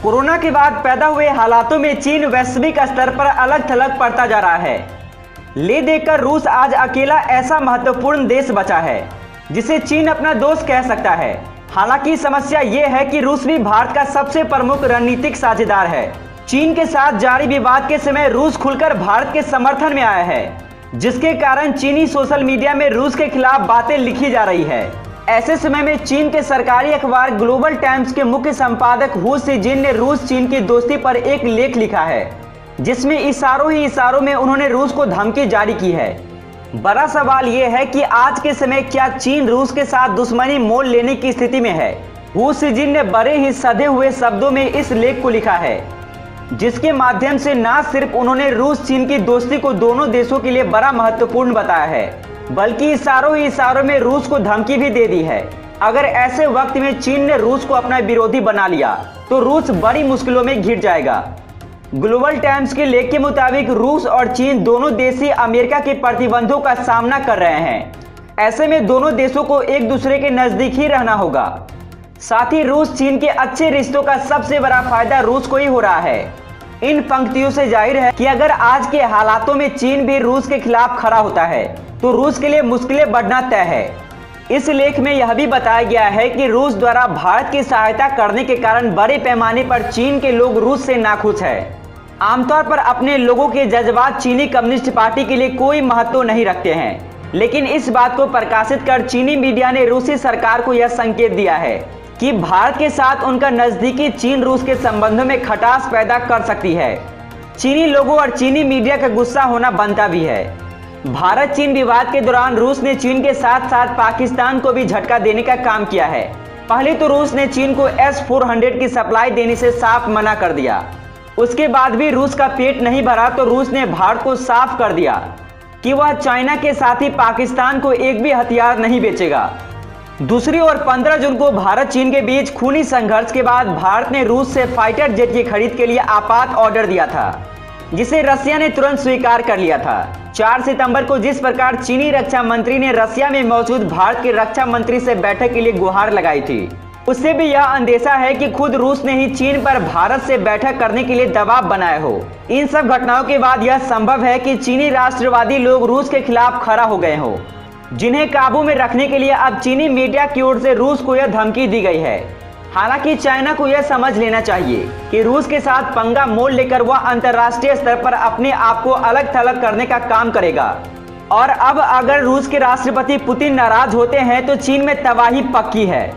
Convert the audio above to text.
Corona के बाद पैदा हुए हालातों में चीन वैश्विक स्तर पर अलग थलग पड़ता जा रहा है। ले देखकर रूस आज अकेला ऐसा महत्वपूर्ण देश बचा है जिसे चीन अपना दोस्त कह सकता है। हालांकि समस्या ये है कि रूस भी भारत का सबसे प्रमुख रणनीतिक साझेदार है। चीन के साथ जारी विवाद के समय रूस खुलकर भारत के समर्थन में आया है, जिसके कारण चीनी सोशल मीडिया में रूस के खिलाफ बातें लिखी जा रही है। ऐसे समय में चीन के सरकारी अखबार ग्लोबल टाइम्स के मुख्य संपादक हु सीजिन ने रूस चीन की दोस्ती पर एक लेख लिखा है, जिसमें इशारों ही इशारों में उन्होंने रूस को धमकी जारी की है। बड़ा सवाल यह है कि आज के समय क्या चीन रूस के साथ दुश्मनी मोल लेने की स्थिति में है। हु सीजिन ने बड़े ही सधे हुए शब्दों में इस लेख को लिखा है, जिसके माध्यम से न सिर्फ उन्होंने रूस चीन की दोस्ती को दोनों देशों के लिए बड़ा महत्वपूर्ण बताया है, बल्कि इशारों ही इशारों में रूस को धमकी भी दे दी है। अगर ऐसे वक्त में चीन ने रूस को अपना विरोधी बना लिया तो रूस बड़ी मुश्किलों में घिर जाएगा। ग्लोबल टाइम्स के लेख के मुताबिक रूस और चीन दोनों देश ही अमेरिका के प्रतिबंधों का सामना कर रहे हैं। ऐसे में दोनों देशों को एक दूसरे के नजदीक ही रहना होगा। साथ ही रूस चीन के अच्छे रिश्तों का सबसे बड़ा फायदा रूस को ही हो रहा है। इन पंक्तियों से जाहिर है कि अगर आज के हालातों में चीन भी रूस के खिलाफ खड़ा होता है तो रूस के लिए मुश्किलें बढ़ना तय है। इस लेख में यह भी बताया गया है कि रूस द्वारा भारत की सहायता करने के कारण बड़े पैमाने पर चीन के लोग रूस से नाखुश हैं। आमतौर पर अपने लोगों के जज्बात चीनी कम्युनिस्ट पार्टी के लिए कोई महत्व नहीं रखते हैं, लेकिन इस बात को प्रकाशित कर चीनी मीडिया ने रूसी सरकार को यह संकेत दिया है कि भारत के साथ उनका नजदीकी चीन रूस के संबंधों में खटास पैदा कर सकती है। चीनी लोगों और चीनी मीडिया का गुस्सा होना बनता भी है। भारत चीन विवाद के दौरान रूस ने चीन के साथ साथ पाकिस्तान को भी झटका देने का काम किया है। पहले तो रूस ने चीन को S-400 की सप्लाई देने से साफ मना कर दिया। उसके बाद भी रूस का पेट नहीं भरा तो रूस ने भारत को साफ कर दिया कि वह चाइना के साथ ही पाकिस्तान को एक भी हथियार नहीं बेचेगा। दूसरी ओर 15 जून को भारत चीन के बीच खूनी संघर्ष के बाद भारत ने रूस से फाइटर जेट की खरीद के लिए आपात ऑर्डर दिया था, जिसे रसिया ने तुरंत स्वीकार कर लिया था। 4 सितंबर को जिस प्रकार चीनी रक्षा मंत्री ने रसिया में मौजूद भारत के रक्षा मंत्री से बैठक के लिए गुहार लगाई थी, उससे भी यह अंदेशा है कि खुद रूस ने ही चीन पर भारत से बैठक करने के लिए दबाव बनाया हो। इन सब घटनाओं के बाद यह संभव है कि चीनी राष्ट्रवादी लोग रूस के खिलाफ खड़ा हो गए हो, जिन्हें काबू में रखने के लिए अब चीनी मीडिया की ओर से रूस को यह धमकी दी गई है। हालांकि चाइना को यह समझ लेना चाहिए कि रूस के साथ पंगा मोल लेकर वह अंतर्राष्ट्रीय स्तर पर अपने आप को अलग थलग करने का काम करेगा। और अब अगर रूस के राष्ट्रपति पुतिन नाराज होते हैं तो चीन में तबाही पक्की है।